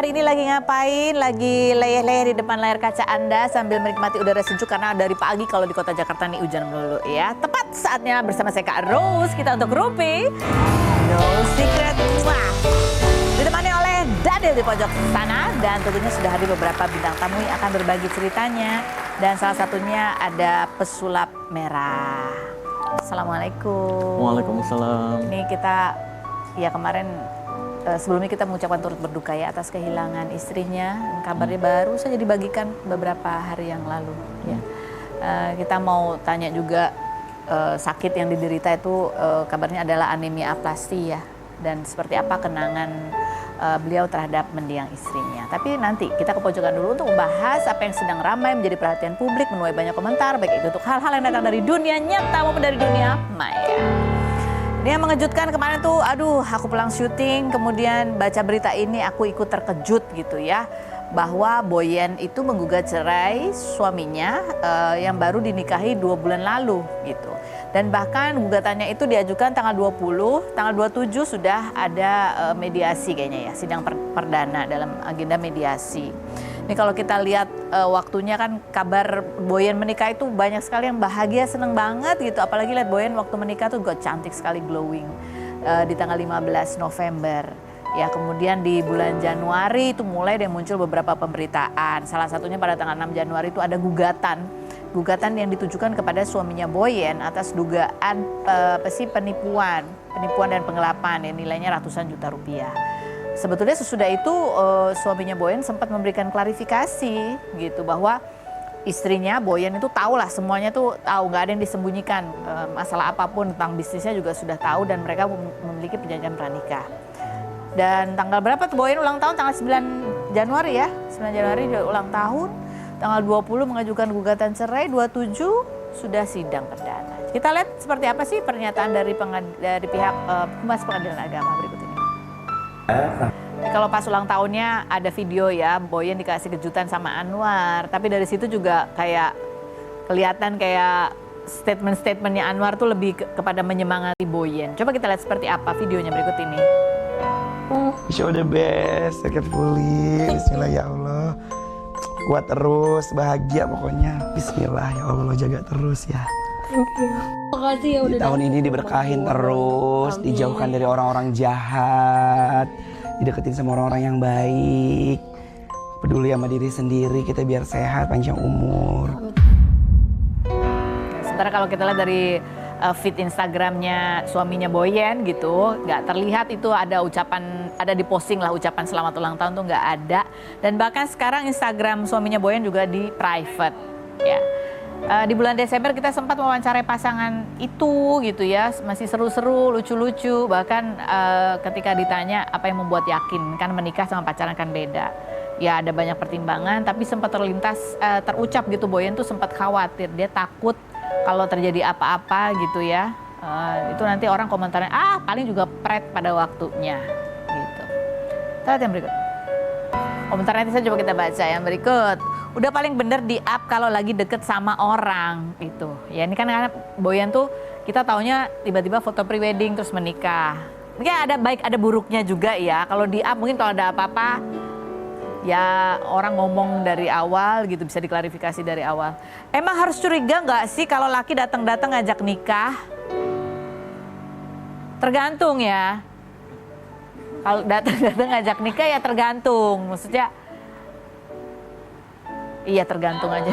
hari ini lagi ngapain? Lagi leyeh-leyeh di depan layar kaca Anda sambil menikmati udara sejuk karena dari pagi kalau di kota Jakarta nih hujan melulu ya. Tepat saatnya bersama saya Kak Rose kita untuk Rupi No Secret. Wah. Ditemani oleh Daniel di pojok sana dan tentunya sudah hadir beberapa bintang tamu yang akan berbagi ceritanya dan salah satunya ada pesulap merah. Assalamualaikum. Waalaikumsalam. Ini kita ya kemarin sebelumnya kita mengucapkan turut berduka ya atas kehilangan istrinya. Kabarnya baru saja dibagikan beberapa hari yang lalu. Ya. Kita mau tanya juga sakit yang diderita itu kabarnya adalah anemia aplasti ya. Dan seperti apa kenangan beliau terhadap mendiang istrinya. Tapi nanti kita ke pojokan dulu untuk membahas apa yang sedang ramai menjadi perhatian publik, menuai banyak komentar, baik itu untuk hal-hal yang datang dari dunia nyata maupun dari dunia maya. Ini yang mengejutkan kemarin tuh, aduh aku pulang syuting, kemudian baca berita ini aku ikut terkejut gitu ya. Bahwa Boyen itu menggugat cerai suaminya yang baru dinikahi 2 bulan lalu gitu. Dan bahkan gugatannya itu diajukan tanggal 20, tanggal 27 sudah ada mediasi kayaknya ya, sidang perdana dalam agenda mediasi. Ini kalau kita lihat waktunya kan kabar Boyen menikah itu banyak sekali yang bahagia, seneng banget gitu. Apalagi lihat Boyen waktu menikah tuh juga cantik sekali, glowing di tanggal 15 November. Ya kemudian di bulan Januari itu mulai deh muncul beberapa pemberitaan. Salah satunya pada tanggal 6 Januari itu ada gugatan yang ditujukan kepada suaminya Boyen atas dugaan penipuan dan penggelapan yang nilainya ratusan juta rupiah. Sebetulnya sesudah itu suaminya Boyen sempat memberikan klarifikasi gitu bahwa istrinya Boyen itu tahu lah, semuanya tuh tahu, nggak ada yang disembunyikan, masalah apapun tentang bisnisnya juga sudah tahu dan mereka memiliki perjanjian pranikah. Dan tanggal berapa tuh Boyen ulang tahun? Tanggal 9 Januari ya, 9 Januari dia ulang tahun. Tanggal 20 mengajukan gugatan cerai, 27 sudah sidang perdana. Kita lihat seperti apa sih pernyataan dari pihak Humas Pengadilan Agama berikut ini. Kalau pas ulang tahunnya ada video ya, Boyen dikasih kejutan sama Anwar. Tapi dari situ juga kayak kelihatan kayak statement-statementnya Anwar tuh lebih kepada menyemangati Boyen. Coba kita lihat seperti apa videonya berikut ini. Wish you all the best, sakit pulih, bismillah ya Allah. Kuat terus, bahagia pokoknya. Bismillah ya Allah, jaga terus ya. Thank you. Makasih ya udah. Di tahun ini diberkahin terus, Amin. dijauhkan dari orang-orang jahat, dideketin sama orang-orang yang baik. Peduli sama diri sendiri, kita biar sehat, panjang umur. Sementara kalau kita lihat dari feed Instagramnya suaminya Boyen gitu, nggak terlihat itu ada ucapan, ada di posting lah ucapan selamat ulang tahun tuh nggak ada. Dan bahkan sekarang Instagram suaminya Boyen juga di private ya. Di bulan Desember kita sempat mewawancarai pasangan itu gitu ya, masih seru-seru, lucu-lucu. Bahkan ketika ditanya apa yang membuat yakin, kan menikah sama pacaran kan beda. Ya ada banyak pertimbangan, tapi sempat terlintas, terucap gitu Boyen tuh sempat khawatir, dia takut kalau terjadi apa-apa gitu ya, itu nanti orang komentarnya, paling juga pret pada waktunya gitu. Kita lihat yang berikut. Komentar netizen coba kita baca yang berikut. Udah paling bener di up kalau lagi deket sama orang itu. Ya ini kan karena Boyen tuh kita taunya tiba-tiba foto prewedding terus menikah. Mungkin ada baik ada buruknya juga ya. Kalau di up mungkin kalau ada apa-apa ya orang ngomong dari awal gitu, bisa diklarifikasi dari awal. Emang harus curiga nggak sih kalau laki datang-datang ngajak nikah? Tergantung ya. Kalau datang-datang ngajak nikah ya tergantung. Maksudnya iya tergantung aja.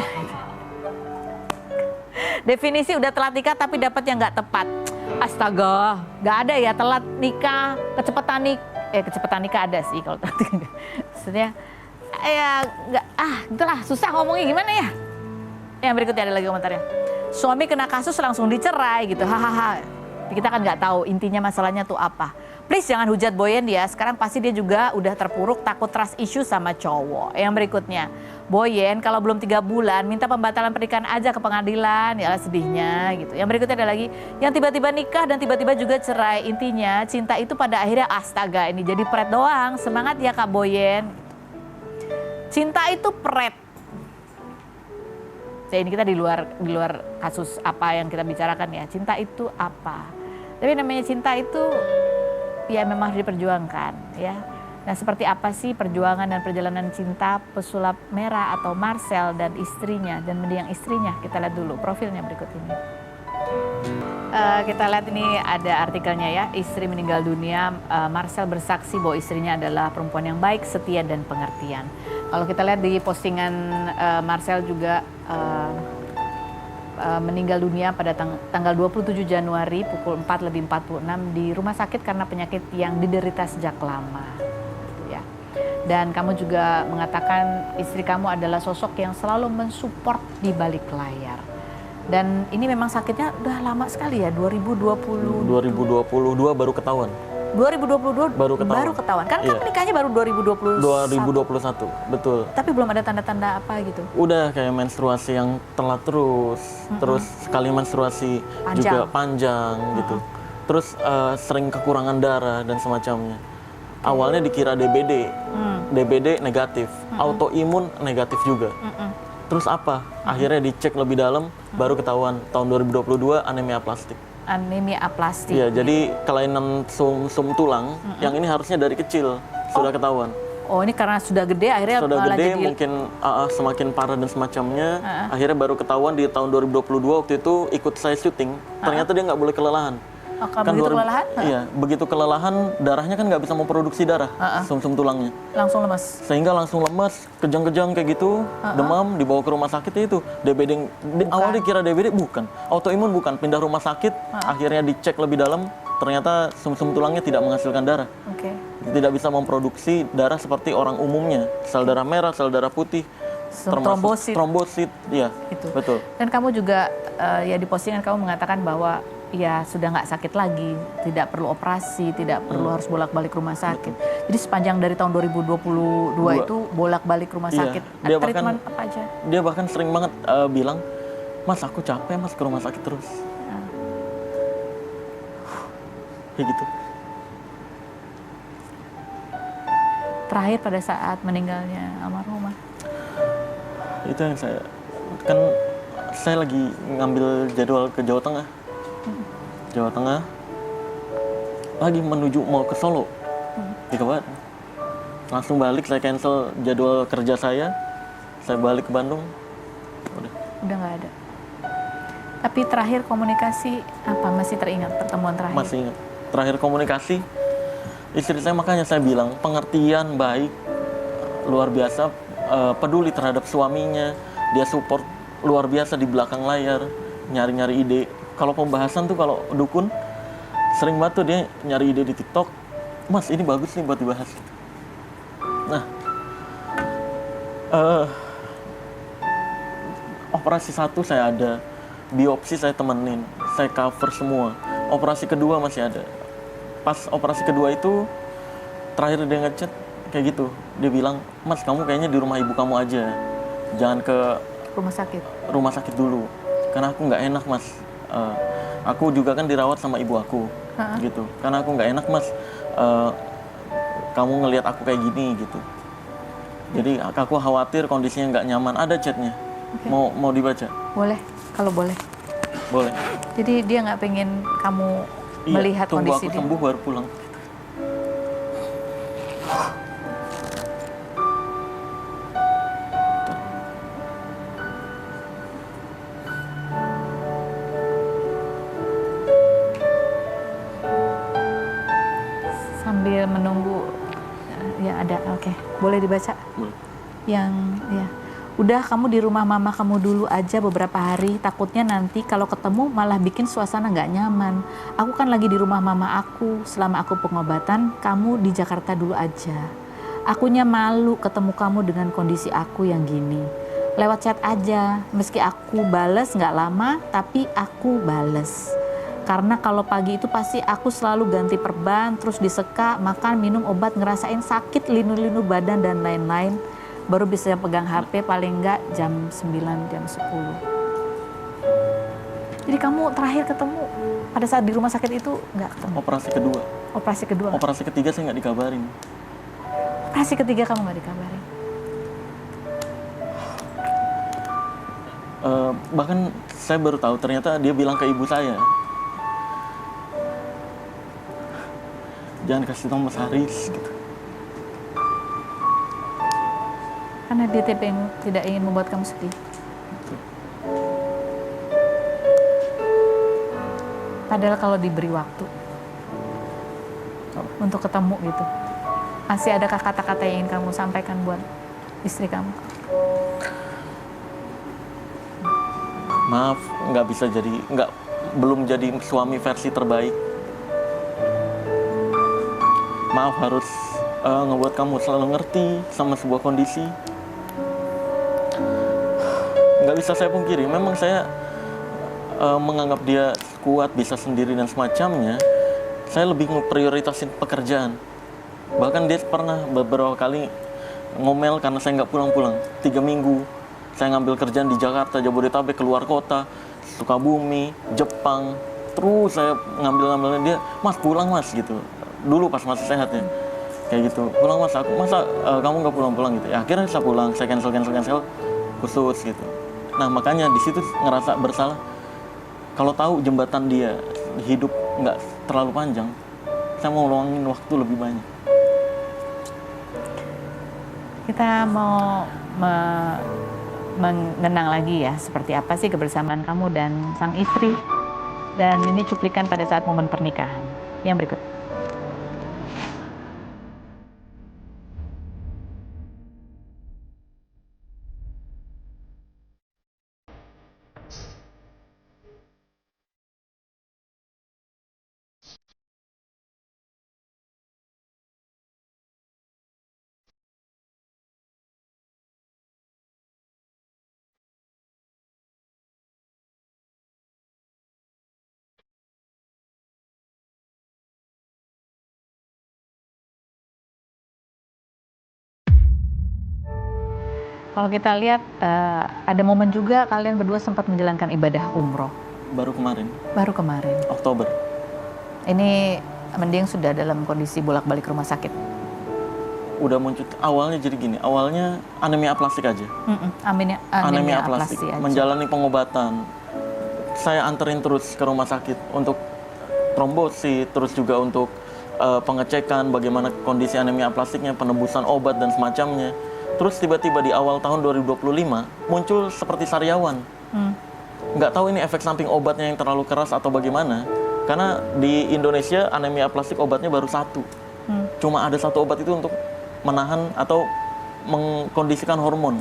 Definisi udah telat nikah tapi dapat yang nggak tepat. Astaga, nggak ada ya telat nikah, kecepatan nikah ada sih kalau telat nikah. Maksudnya ya nggak, itulah susah ngomongnya gimana ya. Yang berikutnya ada lagi komentarnya. Suami kena kasus langsung dicerai gitu, hahaha. Kita kan nggak tahu intinya masalahnya tuh apa. Please jangan hujat Boyen ya, sekarang pasti dia juga udah terpuruk takut trust issue sama cowok. Yang berikutnya, Boyen kalau belum 3 bulan minta pembatalan pernikahan aja ke pengadilan, ya sedihnya gitu. Yang berikutnya ada lagi, yang tiba-tiba nikah dan tiba-tiba juga cerai. Intinya cinta itu pada akhirnya astaga ini jadi pret doang, semangat ya Kak Boyen. Cinta itu pret. Jadi ini kita di luar kasus apa yang kita bicarakan ya, cinta itu apa. Tapi namanya cinta itu ya memang harus diperjuangkan ya. Nah, seperti apa sih perjuangan dan perjalanan cinta pesulap merah atau Marcel dan istrinya dan mendiang istrinya? Kita lihat dulu profilnya berikut ini. Kita lihat ini ada artikelnya ya, istri meninggal dunia, Marcel bersaksi bahwa istrinya adalah perempuan yang baik, setia dan pengertian. Kalau kita lihat di postingan Marcel juga meninggal dunia pada tanggal 27 Januari pukul 4:46 di rumah sakit karena penyakit yang diderita sejak lama. Ya. Dan kamu juga mengatakan istri kamu adalah sosok yang selalu mensupport di balik layar. Dan ini memang sakitnya udah lama sekali ya, 2022 baru ketahuan. 2022 Baru ketahuan. Kan Iya. nikahnya baru 2021. 2021, betul. Tapi belum ada tanda-tanda apa gitu. Udah kayak menstruasi yang telat terus sekali menstruasi juga panjang gitu. Terus sering kekurangan darah dan semacamnya. Awalnya dikira DBD, DBD negatif, autoimun negatif juga. Terus apa? Akhirnya dicek lebih dalam, baru ketahuan tahun 2022 anemia aplastik. Anemia aplastik. Iya, jadi kelainan sum tulang yang ini harusnya dari kecil sudah ketahuan. Oh, ini karena sudah gede akhirnya Sudah malah gede, jadi mungkin semakin parah dan semacamnya. Akhirnya baru ketahuan di tahun 2022 waktu itu ikut saya syuting. Ternyata dia nggak boleh kelelahan. begitu kelelahan? Iya, begitu kelelahan darahnya kan nggak bisa memproduksi darah, sum-sum tulangnya. Langsung lemas. Sehingga langsung lemas, kejang-kejang kayak gitu, demam, dibawa ke rumah sakit itu DBD. Awal dikira DBD, bukan. Autoimun bukan, pindah rumah sakit, akhirnya dicek lebih dalam, ternyata sum-sum tulangnya tidak menghasilkan darah. Oke. Tidak bisa memproduksi darah seperti orang umumnya, sel darah merah, sel darah putih, termasuk trombosit, ya, Itu. betul. Dan kamu juga ya di postingan kamu mengatakan bahwa ya sudah nggak sakit lagi, tidak perlu operasi, tidak perlu harus bolak-balik rumah sakit. Jadi sepanjang dari tahun 2022 itu bolak-balik rumah Iya, sakit. dia Treatment apa aja? Dia bahkan sering banget bilang, Mas aku capek mas ke rumah sakit terus. Kayak gitu. Terakhir pada saat meninggalnya almarhumah. Itu yang saya lagi ngambil jadwal ke Jawa Tengah. Jawa Tengah lagi menuju mau ke Solo dikabarin langsung balik, saya cancel jadwal kerja saya balik ke Bandung, Udah nggak ada. Tapi terakhir komunikasi apa, masih teringat pertemuan terakhir? masih ingat terakhir komunikasi istri saya, makanya saya bilang pengertian baik luar biasa, peduli terhadap suaminya, dia support luar biasa di belakang layar, nyari-nyari ide. Kalau pembahasan tuh, kalau dukun sering banget tuh dia nyari ide di TikTok, Mas ini bagus nih buat dibahas. Nah, operasi 1 saya ada, biopsi saya temenin, saya cover semua. Operasi kedua masih ada. Pas operasi kedua itu terakhir dia ngechat kayak gitu, dia bilang, Mas kamu kayaknya di rumah ibu kamu aja, jangan ke rumah sakit dulu, karena aku nggak enak mas. Aku juga kan dirawat sama ibu aku, gitu. Karena aku nggak enak mas, kamu ngelihat aku kayak gini gitu. Jadi aku khawatir kondisinya nggak nyaman. Ada chatnya, mau dibaca? Boleh, kalau boleh. Boleh. Jadi dia nggak pengen kamu melihat tunggu kondisi aku dia. sembuh baru pulang. Sambil menunggu, ya ada, oke. Boleh dibaca? Boleh. Yang, ya. Udah kamu di rumah mama kamu dulu aja beberapa hari, takutnya nanti kalau ketemu malah bikin suasana nggak nyaman. Aku kan lagi di rumah mama aku, selama aku pengobatan, kamu di Jakarta dulu aja. Akunya malu ketemu kamu dengan kondisi aku yang gini. Lewat chat aja, meski aku bales nggak lama, tapi aku bales. Karena kalau pagi itu pasti aku selalu ganti perban, terus diseka, makan, minum obat, ngerasain sakit, linu-linu badan dan lain-lain. Baru bisa pegang HP paling enggak jam 9, jam 10. Jadi kamu terakhir ketemu pada saat di rumah sakit itu enggak ketemu? Operasi kedua. Operasi kedua? Operasi ketiga saya nggak dikabarin. Operasi ketiga kamu nggak dikabarin? Bahkan saya baru tahu ternyata dia bilang ke ibu saya, jangan kasih tahu Mas Haris gitu. Karena dia tidak ingin membuat kamu sedih. Padahal kalau diberi waktu untuk ketemu gitu, masih adakah kata-kata yang ingin kamu sampaikan buat istri kamu? Maaf, belum jadi suami versi terbaik. Maaf harus ngebuat kamu selalu ngerti sama sebuah kondisi. Nggak bisa saya pungkiri, memang saya menganggap dia kuat, bisa sendiri dan semacamnya. Saya lebih ngeprioritasin pekerjaan. Bahkan dia pernah beberapa kali ngomel karena saya nggak pulang-pulang. 3 minggu saya ngambil kerjaan di Jakarta, Jabodetabek, keluar kota, Sukabumi, Jepang. Terus saya ngambil-ngambilnya dia, "Mas pulang mas," gitu. Dulu pas masih sehat ya, kayak gitu. "Pulang mas, kamu nggak pulang-pulang," gitu. Ya, akhirnya saya pulang, saya cancel khusus gitu. Nah makanya di situ ngerasa bersalah. Kalau tahu jembatan dia hidup nggak terlalu panjang, saya mau luangin waktu lebih banyak. Kita mau mengenang lagi ya, seperti apa sih kebersamaan kamu dan sang istri. Dan ini cuplikan pada saat momen pernikahan. Yang berikut. Kalau kita lihat ada momen juga kalian berdua sempat menjalankan ibadah umroh. Baru kemarin, Oktober. Ini Mending sudah dalam kondisi bolak-balik rumah sakit. Udah muncul, awalnya jadi gini, awalnya anemia aplastik aja. Anemia aplastik, aja. menjalani pengobatan. Saya anterin terus ke rumah sakit untuk trombosit, terus juga untuk pengecekan bagaimana kondisi anemia aplastiknya, penebusan obat dan semacamnya. Terus tiba-tiba di awal tahun 2025 muncul seperti sariawan. Nggak tahu ini efek samping obatnya yang terlalu keras atau bagaimana. Karena di Indonesia anemia aplastik obatnya baru 1. Cuma ada 1 obat itu untuk menahan atau mengkondisikan hormon.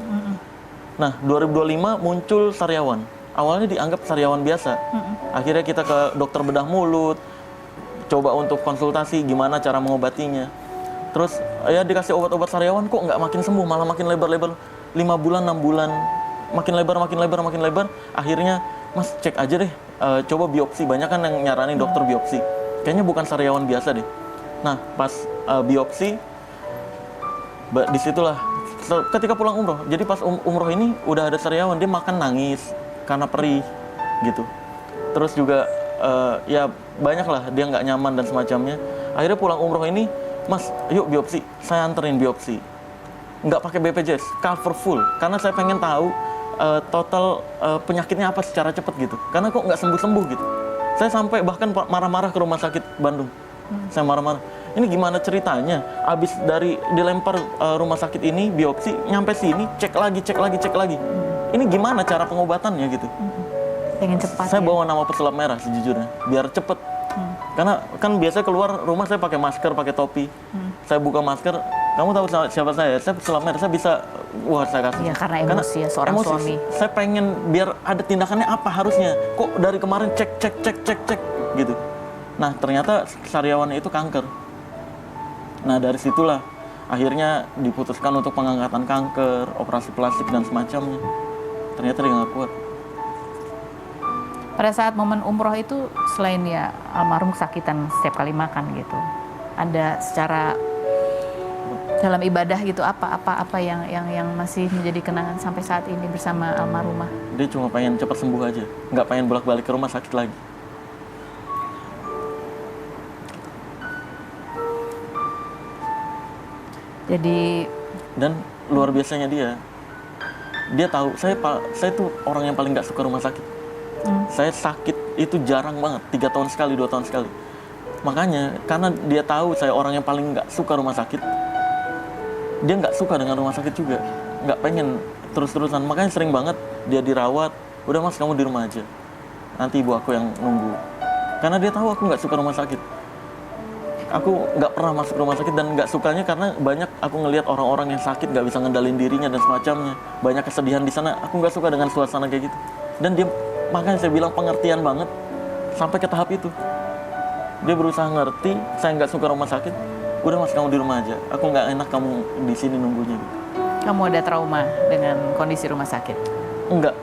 Nah, 2025 muncul sariawan. Awalnya dianggap sariawan biasa. Akhirnya kita ke dokter bedah mulut, coba untuk konsultasi gimana cara mengobatinya. Terus ya dikasih obat-obat sariawan kok nggak makin sembuh, malah makin lebar-lebar. 5 bulan, 6 bulan, makin lebar. Akhirnya, Mas cek aja deh, coba biopsi. Banyak kan yang nyaranin dokter biopsi. Kayaknya bukan sariawan biasa deh. Nah, pas biopsi, disitulah ketika pulang umroh. Jadi pas umroh ini udah ada sariawan, dia makan nangis karena perih gitu. Terus juga ya banyak lah dia nggak nyaman dan semacamnya. Akhirnya pulang umroh ini, Mas, yuk biopsi. Saya anterin biopsi. Nggak pakai BPJS, cover full. Karena saya pengen tahu total penyakitnya apa secara cepat gitu. Karena kok nggak sembuh-sembuh gitu. Saya sampai bahkan marah-marah ke rumah sakit Bandung. Saya marah-marah. Ini gimana ceritanya? Abis dari dilempar rumah sakit ini, biopsi, nyampe sini, cek lagi. Ini gimana cara pengobatannya gitu? Pengen cepat. Saya ya? bawa nama pesulap merah sejujurnya, biar cepet. Karena kan biasa keluar rumah saya pakai masker, pakai topi. Saya buka masker, kamu tahu siapa saya? Saya pesulap merah, saya bisa, wah saya kasih. Iya, karena emosi ya seorang emosi. suami. Saya pengen biar ada tindakannya apa harusnya. Kok dari kemarin cek gitu. Nah ternyata sariawannya itu kanker. Nah dari situlah akhirnya diputuskan untuk pengangkatan kanker, operasi plastik dan semacamnya. Ternyata dia nggak kuat. Pada saat momen umroh itu, selain ya almarhum kesakitan setiap kali makan gitu, ada secara dalam ibadah gitu apa yang masih menjadi kenangan sampai saat ini bersama almarhumah? Dia cuma pengen cepat sembuh aja, nggak pengen bolak-balik ke rumah sakit lagi. Jadi dan luar biasanya dia tahu saya tuh orang yang paling nggak suka rumah sakit. Saya sakit itu jarang banget, 3 tahun sekali, 2 tahun sekali. Makanya karena dia tahu saya orang yang paling nggak suka rumah sakit, dia nggak suka dengan rumah sakit juga. nggak pengen terus-terusan, makanya sering banget dia dirawat. Udah mas, kamu di rumah aja, nanti ibu aku yang nunggu. Karena dia tahu aku nggak suka rumah sakit. Aku nggak pernah masuk rumah sakit, dan nggak sukanya karena banyak aku ngelihat orang-orang yang sakit nggak bisa ngendalin dirinya dan semacamnya. Banyak kesedihan di sana. Aku nggak suka dengan suasana kayak gitu. Dan dia, makanya saya bilang pengertian banget sampai ke tahap itu. Dia berusaha ngerti, saya nggak suka rumah sakit. Udah mas, kamu di rumah aja. Aku nggak enak kamu di sini nunggunya. Kamu ada trauma dengan kondisi rumah sakit? Enggak.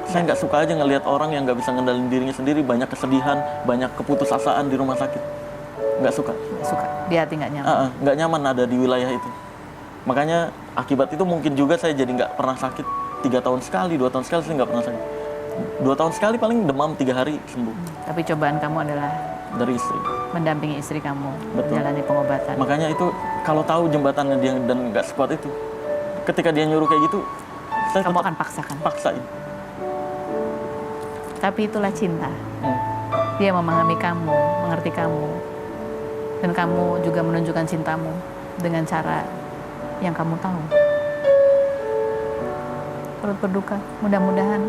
Saya nggak suka aja ngelihat orang yang nggak bisa ngendalin dirinya sendiri, banyak kesedihan, banyak keputusasaan di rumah sakit. Nggak suka. Nggak suka, di hati nggak nyaman. Nggak nyaman ada di wilayah itu. Makanya akibat itu mungkin juga saya jadi nggak pernah sakit. 3 tahun sekali, 2 tahun sekali saya nggak pernah sakit. 2 tahun sekali paling demam 3 hari sembuh. Tapi cobaan kamu adalah Dari istri. mendampingi istri kamu Betul. menjalani pengobatan. Makanya itu kalau tahu jembatannya dia dan nggak sekuat itu, ketika dia nyuruh kayak gitu, saya Kamu tetap akan paksakan. paksain. Tapi itulah cinta. Hmm. Dia memahami kamu, mengerti kamu, dan kamu juga menunjukkan cintamu dengan cara yang kamu tahu. Turut berduka, mudah-mudahan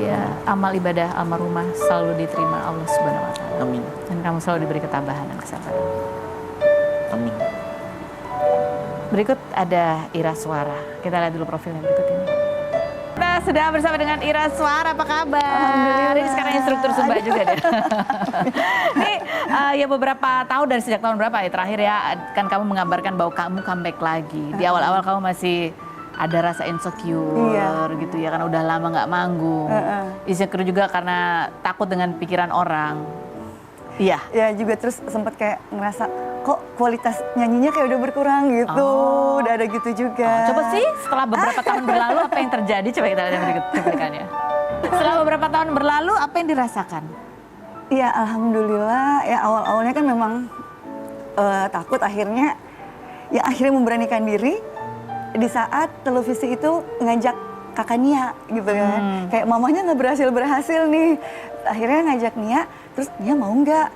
ya amal ibadah almarhumah selalu diterima Allah Subhanahu wa taala. Amin. Dan kamu selalu diberi ketabahan dan kesabaran. Amin. Berikut ada Ira Suara. Kita lihat dulu profilnya berikut ini. Kita sudah bersama dengan Ira Suara, apa kabar? Ini sekarang instruktur Zumba juga deh. Ini ya beberapa tahun, dari sejak tahun berapa ya terakhir ya, kan kamu mengabarkan bahwa kamu comeback lagi. Di awal-awal kamu masih ada rasa insecure gitu ya, karena udah lama nggak manggung. Insecure juga karena takut dengan pikiran orang. Iya. Ya juga terus sempat kayak ngerasa kok kualitas nyanyinya kayak udah berkurang gitu. Oh. Udah ada gitu juga. Coba sih setelah beberapa tahun berlalu apa yang terjadi? Coba kita lihat yang berikut cuplikannya. Setelah beberapa tahun berlalu apa yang dirasakan? Iya, alhamdulillah ya awal-awalnya kan memang takut, akhirnya memberanikan diri di saat televisi itu ngajak kakak Nia gitu kan. Kayak mamanya nggak berhasil nih. Akhirnya ngajak Nia, terus Nia mau nggak?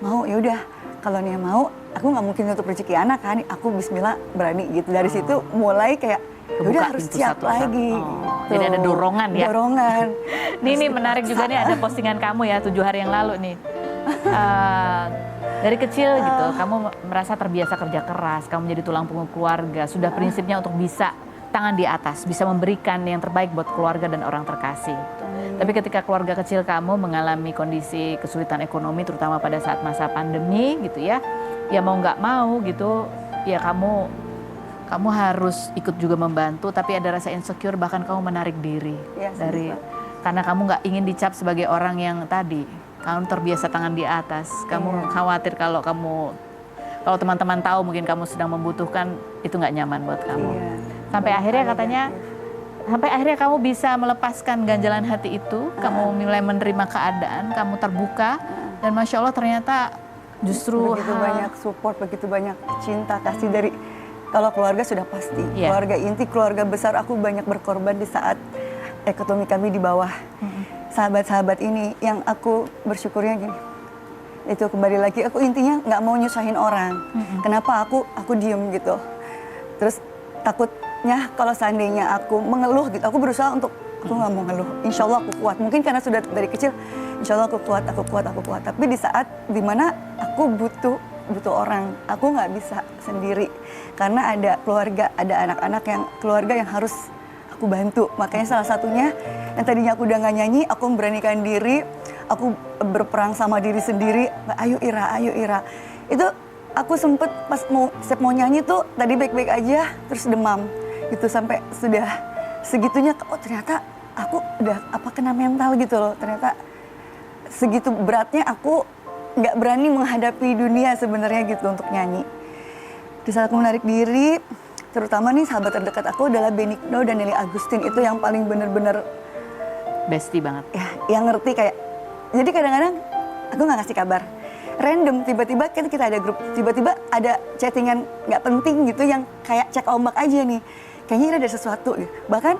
Mau, ya udah. Kalau Nia mau, aku nggak mungkin nutup rezeki anak kan. Aku Bismillah berani gitu. Dari situ mulai kayak udah harus pintu siap satu-satu. lagi. Oh, gitu. jadi ada dorongan ya? Dorongan. Ini menarik juga nih, ada postingan kamu ya 7 hari yang lalu nih. Dari kecil gitu, kamu merasa terbiasa kerja keras, kamu menjadi tulang punggung keluarga, sudah prinsipnya untuk bisa tangan di atas, bisa memberikan yang terbaik buat keluarga dan orang terkasih. Tapi ketika keluarga kecil kamu mengalami kondisi kesulitan ekonomi, terutama pada saat masa pandemi gitu ya mau nggak mau gitu, ya kamu harus ikut juga membantu, tapi ada rasa insecure, bahkan kamu menarik diri Ya, karena kamu nggak ingin dicap sebagai orang yang tadi, kamu terbiasa tangan di atas, kamu khawatir kalau teman-teman tahu mungkin kamu sedang membutuhkan, itu nggak nyaman buat kamu. Iya. Sampai akhirnya kamu bisa melepaskan ganjalan hati itu, kamu mulai menerima keadaan, kamu terbuka, dan Masya Allah ternyata justru begitu banyak support, begitu banyak cinta kasih dari, kalau keluarga sudah pasti, keluarga inti, keluarga besar. Aku banyak berkorban di saat ekonomi kami di bawah. Sahabat-sahabat ini yang aku bersyukurnya gini, itu kembali lagi aku intinya nggak mau nyusahin orang. Kenapa aku diem gitu, terus takutnya kalau seandainya aku mengeluh gitu, aku berusaha untuk aku nggak mau ngeluh. Insya Allah aku kuat. Mungkin karena sudah dari kecil, Insya Allah aku kuat. Tapi di saat dimana aku butuh orang, aku nggak bisa sendiri karena ada keluarga, ada anak-anak keluarga yang harus aku bantu. Makanya salah satunya yang tadinya aku udah nggak nyanyi, aku memberanikan diri, aku berperang sama diri sendiri. Ayo Ira. Itu aku sempet pas mau nyanyi tuh tadi baik-baik aja, terus demam gitu sampai sudah segitunya. Oh ternyata aku udah kena mental gitu loh. Ternyata segitu beratnya aku nggak berani menghadapi dunia sebenarnya gitu untuk nyanyi. Di saat aku menarik diri, terutama nih sahabat terdekat aku adalah Benigno dan Nelly Agustin, itu yang paling bener-bener bestie banget. Ya, yang ngerti kayak. Jadi kadang-kadang aku nggak ngasih kabar. Random, tiba-tiba kan kita ada grup, tiba-tiba ada chattingan nggak penting gitu yang kayak cek ombak aja nih. Kayaknya ini ada sesuatu gitu. Bahkan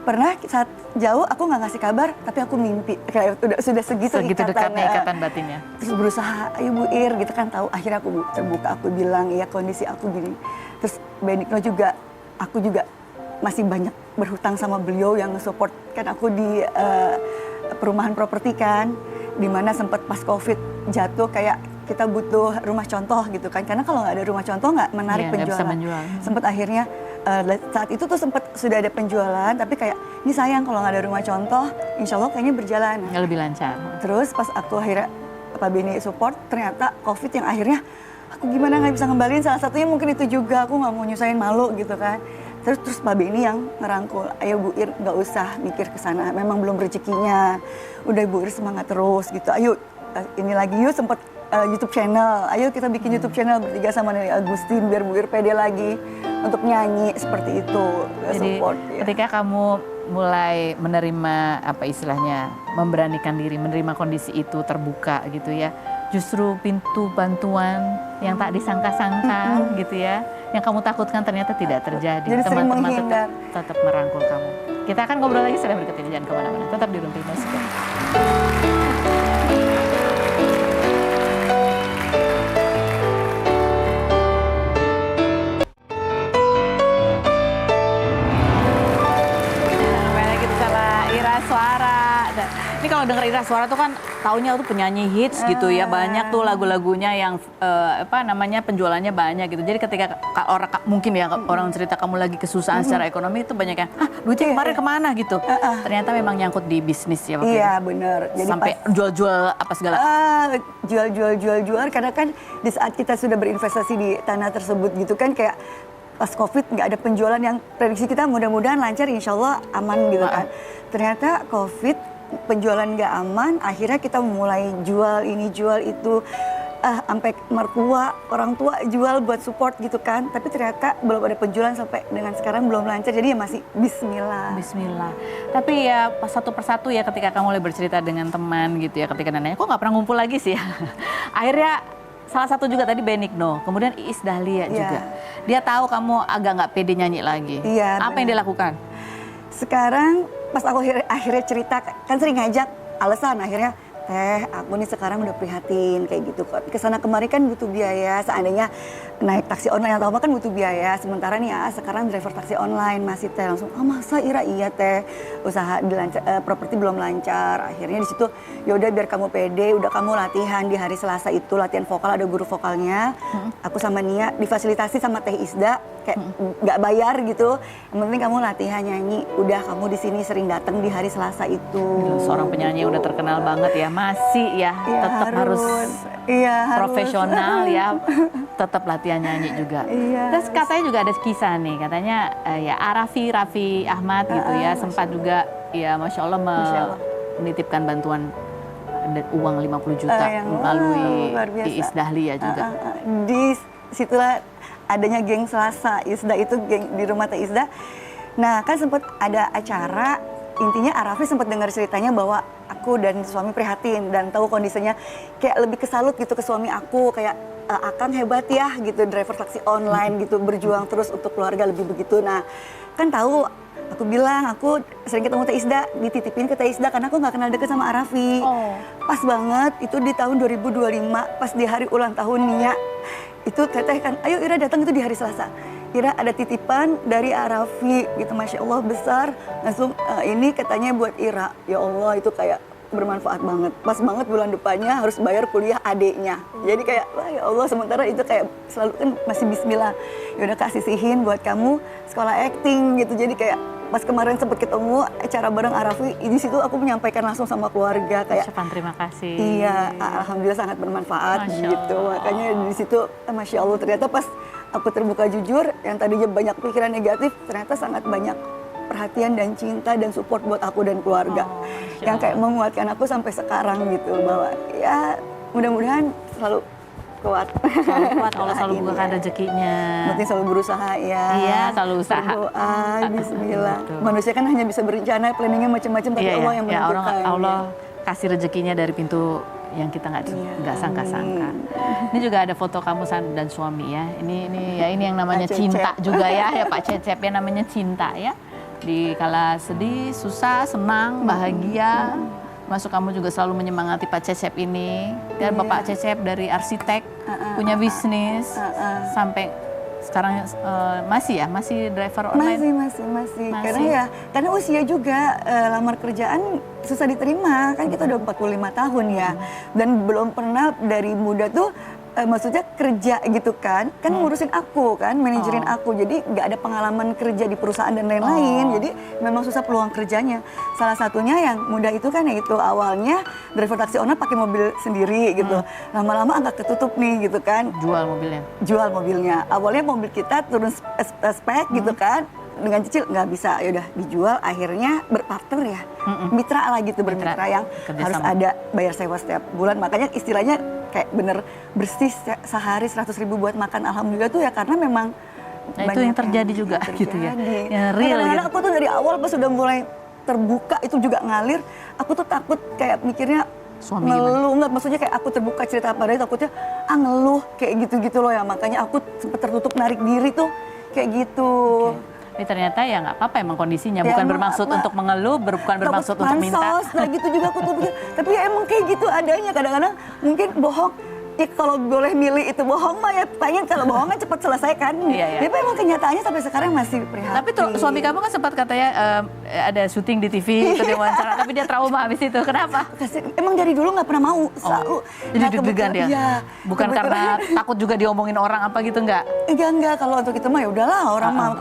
pernah saat jauh aku nggak ngasih kabar, tapi aku mimpi. Kayak sudah segitu dekatnya ikatan batinnya. Terus berusaha, ayo Bu Ir gitu kan tahu. Akhirnya aku terbuka, aku bilang ya kondisi aku gini. Terus Benigno juga, aku juga masih banyak berhutang sama beliau yang support kan aku di perumahan properti kan, dimana sempat pas COVID jatuh kayak kita butuh rumah contoh gitu kan, karena kalau nggak ada rumah contoh nggak menarik Iya, nggak bisa penjualan. menjual. Sempat akhirnya saat itu tuh sempat sudah ada penjualan, tapi kayak ini sayang kalau nggak ada rumah contoh, insya Allah kayaknya berjalan. Nggak lebih lancar. Terus pas aku akhirnya Pak Beni support, ternyata COVID yang akhirnya aku gimana nggak bisa ngembaliin, salah satunya mungkin itu juga aku nggak mau nyusahin malu gitu kan. Terus Pak Beni yang ngerangkul, ayo Bu Ir nggak usah mikir ke sana, memang belum rezekinya, udah Bu Ir semangat terus gitu, ayo ini lagi yuk sempat YouTube channel, ayo kita bikin YouTube channel bertiga sama Nelly Agustin biar Bu Ir pede lagi untuk nyanyi seperti itu. Jadi support, ya. ketika kamu mulai menerima apa istilahnya memberanikan diri menerima kondisi itu terbuka gitu ya, justru pintu bantuan yang tak disangka-sangka gitu ya, yang kamu takutkan ternyata tidak terjadi. Jadi sering Teman-teman menghindar. tetap merangkul kamu. Kita akan ngobrol lagi setelah berikut ini, jangan kemana-mana. Tetap di Rumpi Musik. Ini kalau denger Ira Suara tuh kan taunya tuh penyanyi hits gitu ya, banyak tuh lagu-lagunya yang apa namanya penjualannya banyak gitu. Jadi ketika orang mungkin ya orang cerita kamu lagi kesusahan secara ekonomi itu banyak yang duitnya kemarin kemana gitu. Ternyata memang nyangkut di bisnis ya waktu Iya itu. benar. Jadi Sampai jual-jual apa segala. Jual karena kan di saat kita sudah berinvestasi di tanah tersebut gitu kan kayak pas COVID nggak ada penjualan yang prediksi kita mudah-mudahan lancar, insya Allah aman gitu kan. Ternyata COVID penjualan nggak aman, akhirnya kita mulai jual ini jual itu, sampai mertua orang tua jual buat support gitu kan. Tapi ternyata belum ada penjualan sampai dengan sekarang belum lancar, jadi ya masih Bismillah. Bismillah. Tapi ya pas satu persatu ya ketika kamu mulai bercerita dengan teman gitu ya, ketika nanya kok nggak pernah ngumpul lagi sih ya. Akhirnya salah satu juga tadi Benigno, kemudian Iis Dahlia juga. Dia tahu kamu agak nggak pede nyanyi lagi. Iya, apa yang dia lakukan? Sekarang pas aku akhirnya cerita, kan sering ngajak alasan akhirnya, Teh, aku nih sekarang udah prihatin kayak gitu. Kesana kemari kan butuh biaya, seandainya naik taksi online atau apa kan butuh biaya. Sementara nih sekarang driver taksi online masih Teh langsung, masa Ira iya Teh, usaha properti belum lancar. Akhirnya di situ, yaudah biar kamu pede, udah kamu latihan di hari Selasa itu latihan vokal, ada guru vokalnya. Aku sama Nia difasilitasi sama Teh Isda, kayak nggak bayar gitu. Yang penting kamu latihan nyanyi, udah kamu di sini sering datang di hari Selasa itu. Seorang penyanyi udah terkenal banget ya, masih ya, tetap harus profesional ya, tetap latihan nyanyi juga. Terus katanya juga ada kisah nih, katanya ya Raffi Ahmad gitu ya, sempat juga ya Masya Allah menitipkan bantuan uang 50 juta melalui Iis Dahlia juga. Di situlah adanya geng Selasa, Isda itu geng di rumah Teh Isda. Nah kan sempat ada acara, intinya Raffi sempat dengar ceritanya bahwa aku dan suami prihatin dan tahu kondisinya, kayak lebih kesalut gitu ke suami aku, kayak Akang hebat ya gitu, driver taksi online gitu, berjuang terus untuk keluarga lebih begitu. Nah kan tahu, aku bilang aku sering ketemu Teh Isda, dititipin ke Teh Isda karena aku nggak kenal deket sama Raffi. Pas banget itu di tahun 2025 pas di hari ulang tahun Nia, itu Teteh kan, ayo Ira datang itu di hari Selasa. Ira ada titipan dari Raffi gitu, Masya Allah besar, langsung ini katanya buat Ira. Ya Allah itu kayak bermanfaat banget. Pas banget bulan depannya harus bayar kuliah adeknya. Jadi kayak, wah ya Allah, sementara itu kayak selalu kan masih Bismillah. Ya udah kasih sihin buat kamu sekolah acting gitu. Jadi kayak pas kemarin sempat ketemu acara bareng Raffi, di situ aku menyampaikan langsung sama keluarga kayak terima kasih. Iya, alhamdulillah sangat bermanfaat gitu. Makanya di situ Masya Allah ternyata pas aku terbuka jujur, yang tadinya banyak pikiran negatif, ternyata sangat banyak perhatian dan cinta dan support buat aku dan keluarga. Yang kayak menguatkan aku sampai sekarang gitu, bahwa ya mudah-mudahan selalu kuat. Selalu kuat, Allah selalu bukakan rezekinya. Penting selalu berusaha ya. Iya, selalu usaha. Berdoa, Bismillah. Manusia kan hanya bisa berencana, planningnya macam-macam, tapi Allah yang menentukan. Allah kasih rezekinya dari pintu yang kita nggak sangka-sangka. Ini juga ada foto kamu dan suami ya. Ini yang namanya cinta juga ya Pak Cecep ya, namanya cinta ya. Di kala sedih, susah, senang, bahagia. Masuk kamu juga selalu menyemangati Pak Cecep ini. Dan Bapak Cecep dari arsitek, punya bisnis, sampai sekarang masih driver online? Masih. Karena usia juga lamar kerjaan susah diterima. Kan kita udah 45 tahun ya. Dan belum pernah dari muda tuh maksudnya kerja gitu kan ngurusin aku kan, manajerin aku. Jadi nggak ada pengalaman kerja di perusahaan dan lain-lain. Jadi memang susah peluang kerjanya. Salah satunya yang muda itu kan yaitu awalnya driver taksi online pakai mobil sendiri gitu. Lama-lama agak ketutup nih gitu kan. Jual mobilnya. Awalnya mobil kita turun spek gitu kan. Dengan cicil nggak bisa, ya udah dijual, akhirnya berpartner ya, mitra lah gitu, bermitra yang harus ada bayar sewa setiap bulan. Makanya istilahnya kayak bener bersih sehari 100.000 buat makan, alhamdulillah tuh ya karena memang itu yang terjadi juga gitu ya, yang real kadang-kadang gitu. aku tuh dari awal pas sudah mulai terbuka itu juga ngalir, aku tuh takut kayak mikirnya Suami ngeluh, nggak maksudnya kayak aku terbuka cerita apa dari takutnya ngeluh kayak gitu-gitu loh ya, makanya aku sempet tertutup narik diri tuh kayak gitu. Tapi ternyata ya nggak apa-apa emang kondisinya, Ya, bukan emang bermaksud untuk mengeluh, bukan bermaksud untuk minta. Nah gitu juga aku tuh pikir, tapi ya emang kayak gitu adanya, kadang-kadang mungkin bohong. Ya kalau boleh milih itu bohong mah ya pengen kalau bohong kan cepat selesai kan. Iya. Tapi emang kenyataannya sampai sekarang masih prihatin. Tapi suami kamu kan sempat katanya ada syuting di TV, ikut diwawancara, tapi dia trauma habis itu. Kenapa? Emang dari dulu nggak pernah mau, selalu. Jadi deg-degan dia? Iya. Bukan karena takut juga diomongin orang apa gitu, enggak? Enggak, kalau untuk itu mah ya udahlah,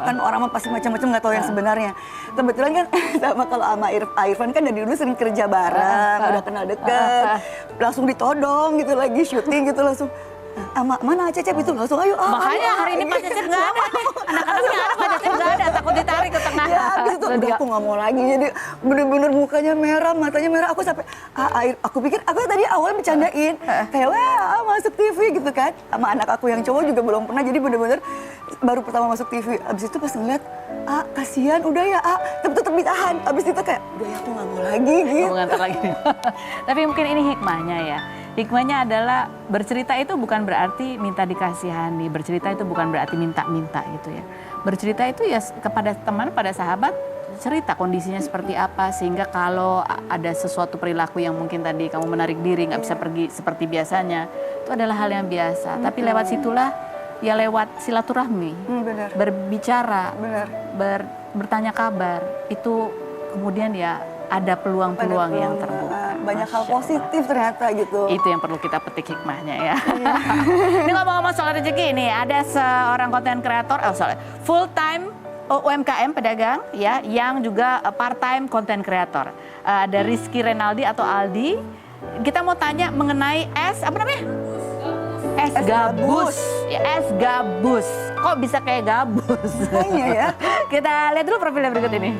orang mah pasti macam-macam nggak tahu yang sebenarnya. Kebetulan kan sama kalau sama Irfan kan dari dulu sering kerja bareng, udah kenal deket, langsung ditodong gitu lagi syuting gitu langsung. Mana Cecep itu langsung ayo. Makanya hari ini Pak Cecep nggak ada nih, anak-anaknya ada, Pak Cecep nggak ada, takut ditarik ke tengah. Ya abis itu udah aku nggak mau lagi, jadi bener-bener mukanya merah, matanya merah. Aku sampai aku pikir aku tadi awal bercandain kayak wah masuk TV gitu kan, sama anak aku yang cowok juga belum pernah, jadi bener-bener baru pertama masuk TV. Abis itu pas ngeliat kasihan udah ya tapi tetap ditahan. Abis itu kayak udah ya aku nggak mau lagi gitu. Ngantar lagi. Tapi mungkin ini hikmahnya ya. Hikmahnya adalah bercerita itu bukan berarti minta dikasihani, bercerita itu bukan berarti minta-minta gitu ya. Bercerita itu ya kepada teman, pada sahabat, cerita kondisinya seperti apa, sehingga kalau ada sesuatu perilaku yang mungkin tadi kamu menarik diri, nggak bisa pergi seperti biasanya, itu adalah hal yang biasa. Tapi lewat situlah, ya lewat silaturahmi, berbicara, bertanya kabar, itu kemudian ya ada peluang-peluang yang terbuka. Banyak hal positif ternyata gitu. Itu yang perlu kita petik hikmahnya ya. Ini ngomong-ngomong soal rezeki, nih ada seorang konten kreator, full time UMKM pedagang ya, yang juga part time konten kreator. Ada Rizky Renaldi atau Aldi. Kita mau tanya mengenai apa namanya? Es gabus. Ya, es gabus. Kok bisa kayak gabus? Kayaknya ya. Kita lihat dulu profilnya berikut ini.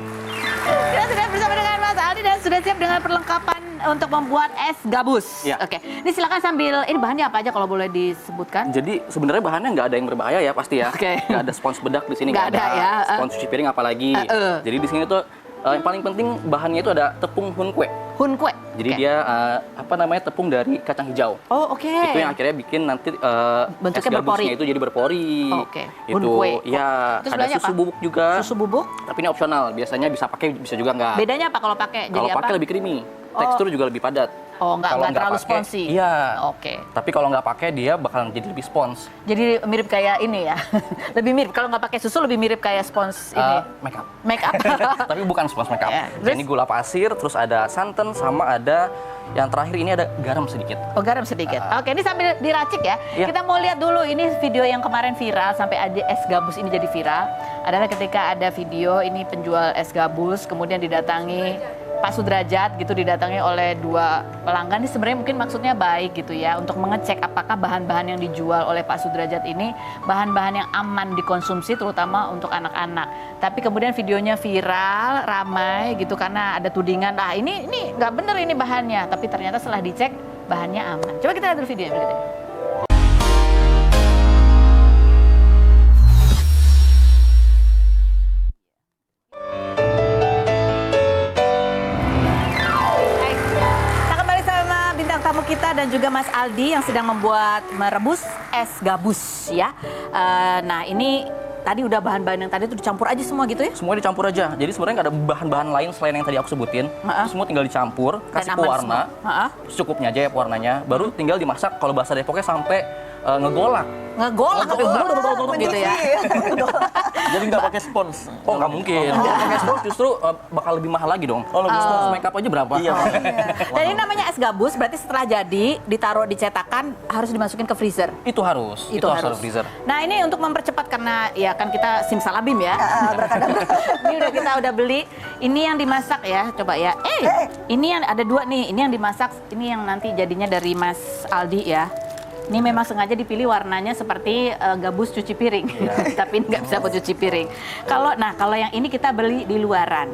Kita sudah bersama dengan Mas Aldi dan sudah siap dengan perlengkapan untuk membuat es gabus. Ya. Oke, ini silakan sambil, ini bahannya apa aja kalau boleh disebutkan? Jadi sebenarnya bahannya nggak ada yang berbahaya ya pasti ya. Oke. Nggak ada spons bedak di sini, Nggak ada ya. Spons cuci piring apalagi. Jadi di sini tuh yang paling penting bahannya itu ada tepung hunkwe. Hunkwe. Jadi dia tepung dari kacang hijau. Oh oke. Itu yang akhirnya bikin nanti bentuknya es gabusnya berpori. itu jadi berpori. Oh, oke. Itu Hunkwe. ya Itu ada sebelahnya susu apa? bubuk juga. Susu bubuk. Tapi ini opsional. Biasanya bisa pakai, bisa juga nggak. Bedanya apa kalau pakai? Kalau Jadi pakai apa? lebih creamy. Tekstur juga lebih padat. Oh, Kalau nggak terlalu pakai, sponsy. Iya. Oke. Tapi kalau nggak pakai dia bakalan jadi lebih spons. Jadi mirip kayak ini ya. Lebih mirip kalau nggak pakai susu, lebih mirip kayak spons ini. Make up. Make up. Tapi bukan spons make up. Ya, Ini gula pasir, terus ada santan, sama ada yang terakhir ini ada garam sedikit. Oh, garam sedikit. Oke, ini sambil diracik ya. Iya. Kita mau lihat dulu ini video yang kemarin viral sampai ada es gabus ini jadi viral. Adalah ketika ada video ini penjual es gabus kemudian didatangi Pak Sudrajat gitu, didatangi oleh 2 pelanggan. Ini sebenarnya mungkin maksudnya baik gitu ya, untuk mengecek apakah bahan-bahan yang dijual oleh Pak Sudrajat ini bahan-bahan yang aman dikonsumsi terutama untuk anak-anak. Tapi kemudian videonya viral, ramai gitu karena ada tudingan, ini nggak bener ini bahannya. Tapi ternyata setelah dicek bahannya aman. Coba kita lihat dulu video berikut ini. Kita dan juga Mas Aldi yang sedang merebus es gabus ya. Nah ini tadi udah bahan-bahan yang tadi itu dicampur aja semua gitu ya? Semua dicampur aja. Jadi sebenarnya nggak ada bahan-bahan lain selain yang tadi aku sebutin. Semua tinggal dicampur, kasih pewarna. Secukupnya aja ya pewarnanya. Baru tinggal dimasak kalau bahasa Depoknya sampai ngegolak. Ngegolak gitu ya. Jadi nggak pakai spons. Oh nggak mungkin. Kalau pakai spons justru bakal lebih mahal lagi dong. Oh, lebih Spons makeup aja berapa? Iya. Dan ini namanya es gabus, berarti setelah jadi ditaruh di cetakan harus dimasukin ke freezer. Itu harus. Itu harus taruh freezer. Nah ini untuk mempercepat karena ya kan kita simsalabim ya. Ini udah beli. Ini yang dimasak ya, coba ya. Ini yang ada 2 nih. Ini yang dimasak, ini yang nanti jadinya dari Mas Aldi ya. Ini memang sengaja dipilih warnanya seperti gabus cuci piring, tapi ini nggak bisa buat cuci piring. Kalau yang ini kita beli di luaran.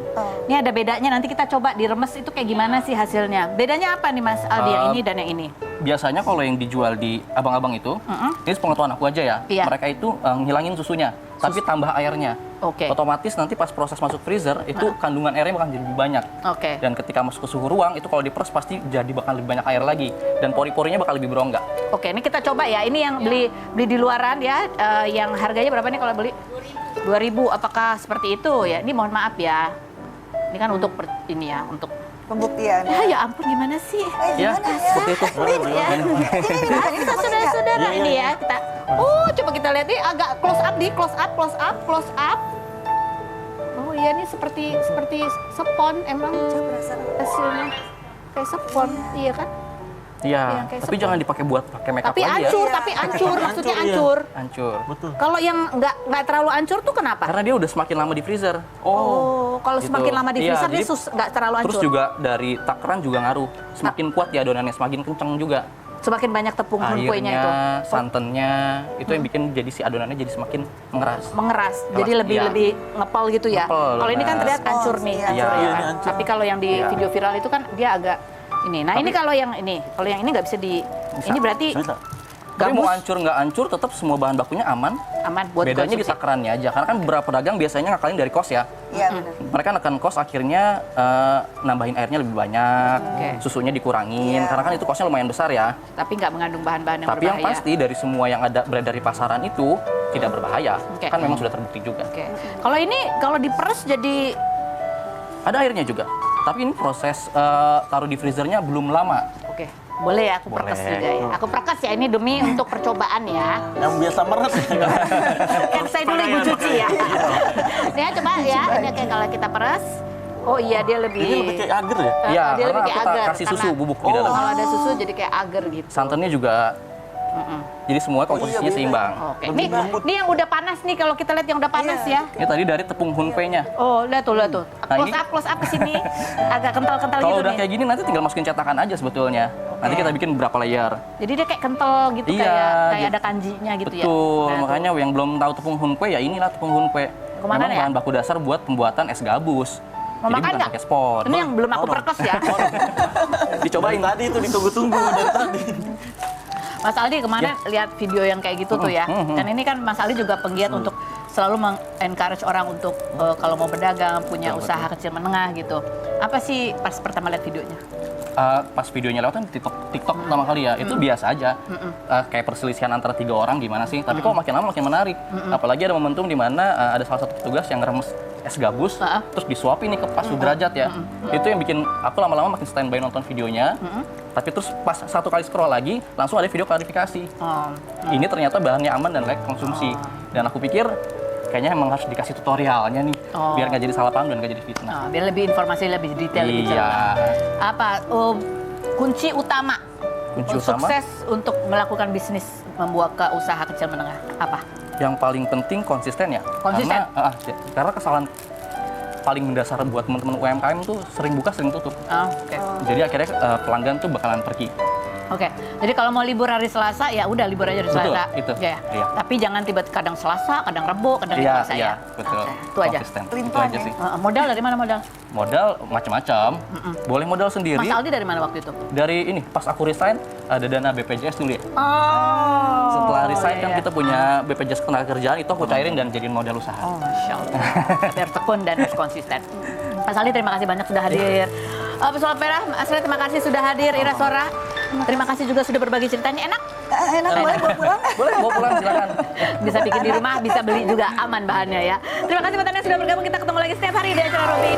Ini ada bedanya. Nanti kita coba diremes itu kayak gimana sih hasilnya. Bedanya apa nih Mas Aldi yang ini dan yang ini? Biasanya kalau yang dijual di abang-abang itu, ini sepengetahuan aku aja ya. Iya. Mereka itu ngilangin susunya, tapi tambah airnya. Oke. Otomatis nanti pas proses masuk freezer itu kandungan airnya bakal jadi lebih banyak. Oke. Dan ketika masuk ke suhu ruang itu kalau diperes pasti jadi bakal lebih banyak air lagi dan pori-porinya bakal lebih berongga. Oke, ini kita coba ya. Ini yang beli di luaran ya. Yang harganya berapa nih kalau beli? 2.000. Apakah seperti itu ya? Ini mohon maaf ya. Ini kan untuk ini ya, untuk Pembuktian. ya ampun gimana sih? Ya, seperti itu. Ya. Ini saudara-saudara ini ya kita. Coba kita lihat nih agak close up nih, close up. Oh iya ini seperti spons emang hasilnya kayak spons, iya kan? Iya, Yang kayak tapi sepon. jangan dipakai buat pakai makeup Tapi lagi ya. hancur, maksudnya hancur. Hancur. Betul. Kalau yang nggak terlalu hancur tuh kenapa? Karena dia udah semakin lama di freezer. Kalau gitu. semakin lama di Iya, freezer dia jadi nggak terlalu hancur. Terus juga dari takaran juga ngaruh. Semakin kuat ya adonannya, semakin kencang juga. Semakin banyak tepung kuenya itu. Airnya, santannya, itu yang bikin jadi si adonannya jadi semakin mengeras. Mengeras, jadi iya. lebih ngepel gitu ya. Ngepel, Kalau ini kan benar. terlihat hancur nih, Iya, hancur iya, ya. ini hancur. Tapi kalau yang di Iya. video viral itu kan dia agak ini. Nah ini kalau yang ini nggak bisa di. Ini berarti Bisa. Tapi mau gabus hancur nggak hancur, tetap semua bahan bakunya aman. aman buat Bedanya di konsumsi. takarannya aja. Karena kan beberapa pedagang biasanya ngakalin dari kos ya. Iya benar. Mereka nekan kos akhirnya nambahin airnya lebih banyak, Oke. susunya dikurangin. Iya. Karena kan itu kosnya lumayan besar ya. Tapi nggak mengandung bahan-bahan yang Tapi yang berbahaya. pasti dari semua yang ada beredar di pasaran itu tidak berbahaya. Oke. Kan memang sudah terbukti juga. Oke. Kalau ini kalau diperes jadi Ada airnya juga. Tapi ini proses taruh di freezernya belum lama. oke. Boleh ya aku perkes Boleh. juga ya. Aku perkes ya ini demi untuk percobaan ya. Yang biasa meres. Kan saya dulu ibu cuci ya. Ya coba ya. Ini kayak kalau kita peres. Oh iya dia lebih. Ini lebih kayak agar ya? Iya, dia lebih karena kayak aku agar. kasih susu Karena- bubuk di dalam. Kalau ada susu jadi kayak agar gitu. Santannya juga. Jadi semua komposisinya beda. seimbang. Oke. Nih yang udah panas nih kalau kita lihat yang udah panas ya. Ini tadi dari tepung hunpei-nya. Oh, lihat tuh. Nah, ini- Close up ke sini. Agak kental-kental Kalau gitu udah nih. kayak gini nanti tinggal masukin cetakan aja sebetulnya. Nanti kita bikin beberapa layer. Jadi dia kayak kental gitu Iya, kayak gitu. ada kanjinya gitu ya. Betul, Nah, makanya yang belum tahu tepung hunpei ya inilah tepung hunpei. Kemana Memang ya? bahan baku dasar buat pembuatan es gabus. Mau Jadi makan bukan nggak? pakai spon. Ini yang belum aku perkes ya. Dicobain. Dari tadi itu ditunggu-tunggu dari tadi. Mas Aldi kemarin lihat video yang kayak gitu tuh ya. Dan ini kan Mas Aldi juga penggiat untuk selalu meng-encourage orang untuk kalau mau berdagang, punya usaha kecil menengah gitu. Apa sih pas pertama lihat videonya? Pas videonya lewat kan TikTok pertama kali ya, itu biasa aja. Kayak perselisihan antara 3 orang gimana sih? Tapi kok makin lama makin menarik. Apalagi ada momentum di mana ada salah satu petugas yang ngeremes es gabus, terus disuapin nih ke pas sudrajat ya. Itu yang bikin aku lama-lama makin standby nonton videonya. Tapi terus pas satu kali scroll lagi, langsung ada video klarifikasi. Ini ternyata bahannya aman dan layak konsumsi. Dan aku pikir kayaknya emang harus dikasih tutorialnya nih, biar nggak jadi salah paham dan nggak jadi fitnah. Nah, biar lebih informasi lebih detail, lebih Iya. jelas. Apa kunci utama Kunci utama? sukses untuk melakukan bisnis membuat ke usaha kecil menengah apa? Yang paling penting konsisten ya. Konsisten? Karena kesalahan paling mendasar buat teman-teman UMKM tuh sering buka sering tutup. Oke. Jadi akhirnya pelanggan tuh bakalan pergi. Oke, jadi kalau mau libur hari Selasa ya udah libur aja hari Betul, Selasa. itu. Ya. Iya. Tapi jangan tiba-tiba kadang Selasa, kadang Rebo, kadang Iya, Selasa iya, ya. betul. Oke, itu aja. Konsisten. Itu Limpah aja ya. sih. Modal dari mana modal? Modal macam-macam. Boleh modal sendiri. Mas Aldi dari mana waktu itu? Dari ini, pas aku resign ada dana BPJS dulu ya. Oh. Setelah resign kan iya. kita punya BPJS Ketenagakerjaan, itu aku cairin dan jadiin modal usaha. Oh, Masya Allah. Tapi harus tekun dan harus konsisten. Mas Aldi terima kasih banyak sudah hadir. Pesulap Merah, Mas Aldi terima kasih sudah hadir. Ira Sora, terima kasih juga sudah berbagi ceritanya. Enak? Enak boleh bawa pulang. Boleh bawa pulang silakan. Bisa bikin di rumah, bisa beli juga, aman bahannya ya. Terima kasih buat Anda yang sudah bergabung. Kita ketemu lagi setiap hari di acara Robin.